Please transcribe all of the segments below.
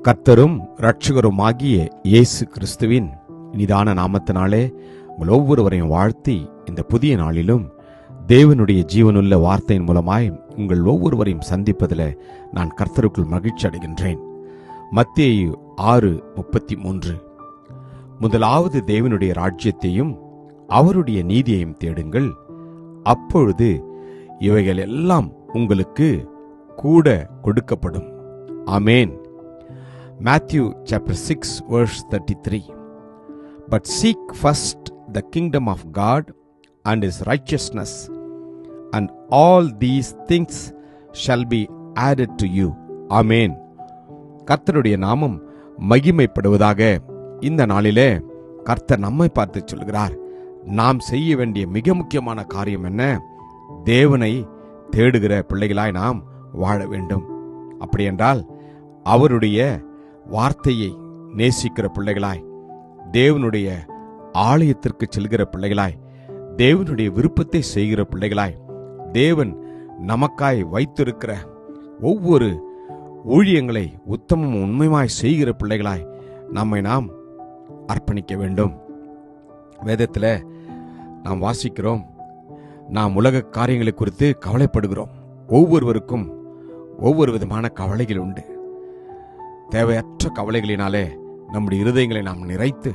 கர்த்தரும் இரட்சகருமாகிய இயேசு கிறிஸ்துவின் இனிதான நாமத்தினாலே உங்கள் ஒவ்வொருவரையும் வாழ்த்தி இந்த புதிய நாளிலும் தேவனுடைய ஜீவனுள்ள வார்த்தையின் மூலமாய் உங்கள் ஒவ்வொருவரையும் சந்திப்பதில் நான் கர்த்தருக்குள் மகிழ்ச்சி அடைகின்றேன். மத்தேயு 6:33 முதலாவது தேவனுடைய ராஜ்யத்தையும் அவருடைய நீதியையும் தேடுங்கள், அப்பொழுது இவைகள் எல்லாம் உங்களுக்கு கூட கொடுக்கப்படும். ஆமென். Matthew chapter 6 verse 33. But seek first the kingdom of God and his righteousness, and all these things shall be added to you. Amen. கர்த்தருடைய நாமம் மகிமைப்படுவதாக. இந்த நாளிலே கர்த்தர் நம்மை பார்த்து சொல்கிறார், நாம் செய்ய வேண்டிய மிக முக்கியமான காரியம் என்ன? தேவனை தேடுகிற பிள்ளைகளாய் நாம் வாழ வேண்டும். அப்படியென்றால் அவருடைய வார்த்தையை நேசிக்கிற பிள்ளைகளாய், தேவனுடைய ஆலயத்திற்கு செல்கிற பிள்ளைகளாய், தேவனுடைய விருப்பத்தை செய்கிற பிள்ளைகளாய், தேவன் நமக்காய் வைத்திருக்கிற ஒவ்வொரு ஊழியங்களை உத்தமமும் உண்மையாய் செய்கிற பிள்ளைகளாய் நம்மை நாம் அர்ப்பணிக்க வேண்டும். வேதத்தில் நாம் வாசிக்கிறோம், நாம் உலக காரியங்களை குறித்து கவலைப்படுகிறோம். ஒவ்வொருவருக்கும் ஒவ்வொரு விதமான கவலைகள் உண்டு. தேவையற்ற கவலைகளினாலே நம்முடைய இருதயங்களை நாம் நிறைத்து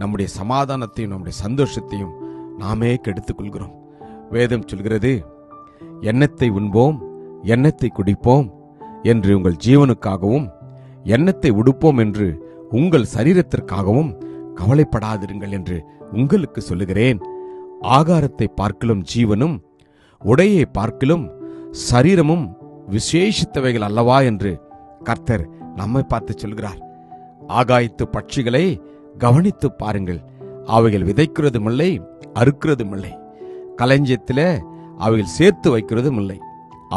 நம்முடைய சமாதானத்தையும் நம்முடைய சந்தோஷத்தையும் நாமே கெடுத்துக் கொள்கிறோம். வேதம் சொல்கிறது, எண்ணத்தை உண்போம், எண்ணத்தை குடிப்போம் என்று உங்கள் ஜீவனுக்காகவும், எண்ணத்தை உடுப்போம் என்று உங்கள் சரீரத்திற்காகவும் கவலைப்படாதிருங்கள் என்று உங்களுக்கு சொல்லுகிறேன். ஆகாரத்தை பார்க்கிலும் ஜீவனும், உடையை பார்க்கிலும் சரீரமும் விசேஷித்தவைகள் அல்லவா என்று கர்த்தர் நம்மை பார்த்து சொல்கிறார். ஆகாயத்து பட்சிகளை கவனித்து பாருங்கள், அவைகள் விதைக்கிறதும் இல்லை, அறுக்கிறதும் இல்லை, களஞ்சியத்திலே அவைகள் சேர்த்து வைக்கிறதும் இல்லை,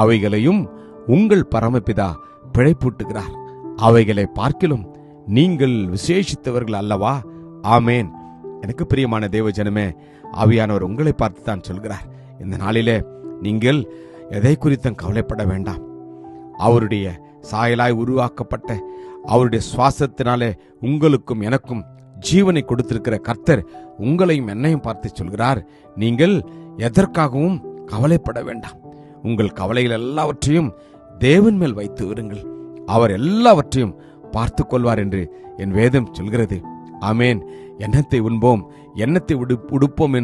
அவைகளையும் உங்கள் பரமபிதா பிழைப்பூட்டுகிறார். அவைகளை பார்க்கிலும் நீங்கள் விசேஷித்தவர்கள் அல்லவா? ஆமேன். எனக்கு பிரியமான தேவ ஜனமே, ஆவியானவர் உங்களை பார்த்து தான் சொல்கிறார், இந்த நாளிலே நீங்கள் எதை குறித்தும் கவலைப்பட வேண்டாம். அவருடைய சாயலாய் உருவாக்கப்பட்ட அவருடைய சுவாசத்தினாலே உங்களுக்கும் எனக்கும் ஜீவனை கொடுத்திருக்கிற கர்த்தர் உங்களையும் என்னையும் பார்த்து சொல்கிறார், நீங்கள் எதற்காகவும் கவலைப்பட வேண்டாம். உங்கள் கவலைகள் எல்லாவற்றையும் தேவன் மேல் வைத்து விடுங்கள், அவர் எல்லாவற்றையும் பார்த்து கொள்வார் என்று என் வேதம் சொல்கிறது. ஆமேன். எண்ணத்தை உண்போம், எண்ணத்தை உடுப்போம்,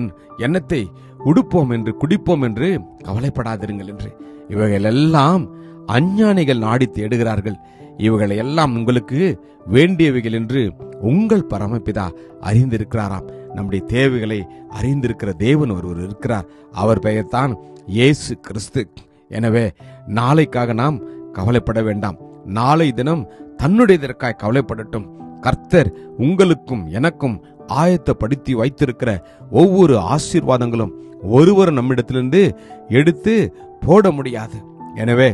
எண்ணத்தை உடுப்போம் என்று குடிப்போம் என்று கவலைப்படாதிருங்கள் என்று. இவைகள் எல்லாம் அஞ்ஞானிகள் நாடி தேடுகிறார்கள். இவைகளை எல்லாம் உங்களுக்கு வேண்டியவைகள் என்று உங்கள் பரமபிதா அறிந்திருக்கிறாராம். நம்முடைய தேவைகளை அறிந்திருக்கிற தேவன் ஒருவர் இருக்கிறார். அவர் பெயர் தான் இயேசு கிறிஸ்து. எனவே நாளைக்காக நாம் கவலைப்பட வேண்டாம். நாளை தினம் தன்னுடையதற்காய் கவலைப்படட்டும். கர்த்தர் உங்களுக்கும் எனக்கும் ஆயத்தப்படுத்தி வைத்திருக்கிற ஒவ்வொரு ஆசீர்வாதங்களும் ஒருவர் நம்மிடத்திலிருந்து எடுத்து போட முடியாது. எனவே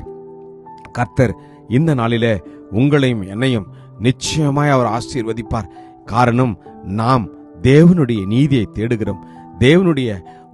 கர்த்தர் இந்த நாளிலே உங்களையும் என்னையும் நிச்சயமாய் அவர் ஆசீர்வதிப்பார். காரணம், நாம் தேவனுடைய நீதியை தேடுகிறோம், தேவனுடைய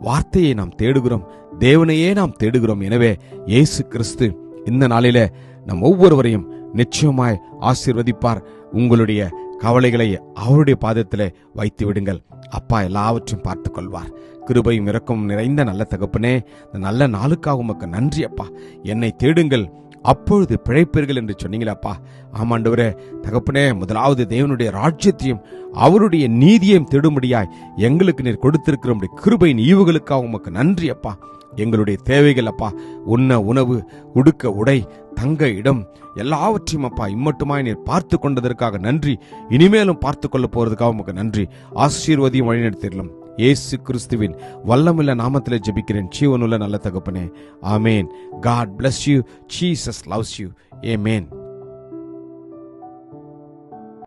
வார்த்தையை நாம் தேடுகிறோம், தேவனையே நாம் தேடுகிறோம். எனவே இயேசு கிறிஸ்து இந்த நாளிலே நம் ஒவ்வொருவரையும் நிச்சயமாய் ஆசீர்வதிப்பார். உங்களுடைய கவலைகளை அவருடைய பாதத்திலே வைத்து விடுங்கள். அப்பா எல்லாவற்றையும் பார்த்து கொள்வார். கிருபையும் இரக்கமும் நிறைந்த நல்ல தகப்பனே, இந்த நல்ல நாளுக்காக உமக்கு நன்றி அப்பா. என்னை தேடுங்கள், அப்பொழுது பிழைப்பீர்கள் என்று சொன்னீங்களப்பா. ஆமாண்டவரே தகப்பனே, முதலாவது தேவனுடைய ராஜ்யத்தையும் அவருடைய நீதியையும் தேடும்படியாய் எங்களுக்கு நீர் கொடுத்திருக்கிற கிருபையின் ஈவுகளுக்காக உமக்கு நன்றி அப்பா. எங்களுடைய தேவைகள் அப்பா, உண்ண உணவு, உடுக்க உடை, தங்க இடம் எல்லாவற்றையும் அப்பா இம்மட்டுமாய் நீர் பார்த்து கொண்டதற்காக நன்றி. இனிமேலும் பார்த்து கொள்ள போறதுக்காக உமக்கு நன்றி. ஆசீர்வதியும் வழிநடத்திடலாம். இயேசு கிறிஸ்துவின் வல்லமுள்ள நாமத்திலே ஜெபிக்கிறேன் ஜீவனுள்ள நல்ல தகப்பனே. ஆமேன். God bless you. Jesus loves you. Amen.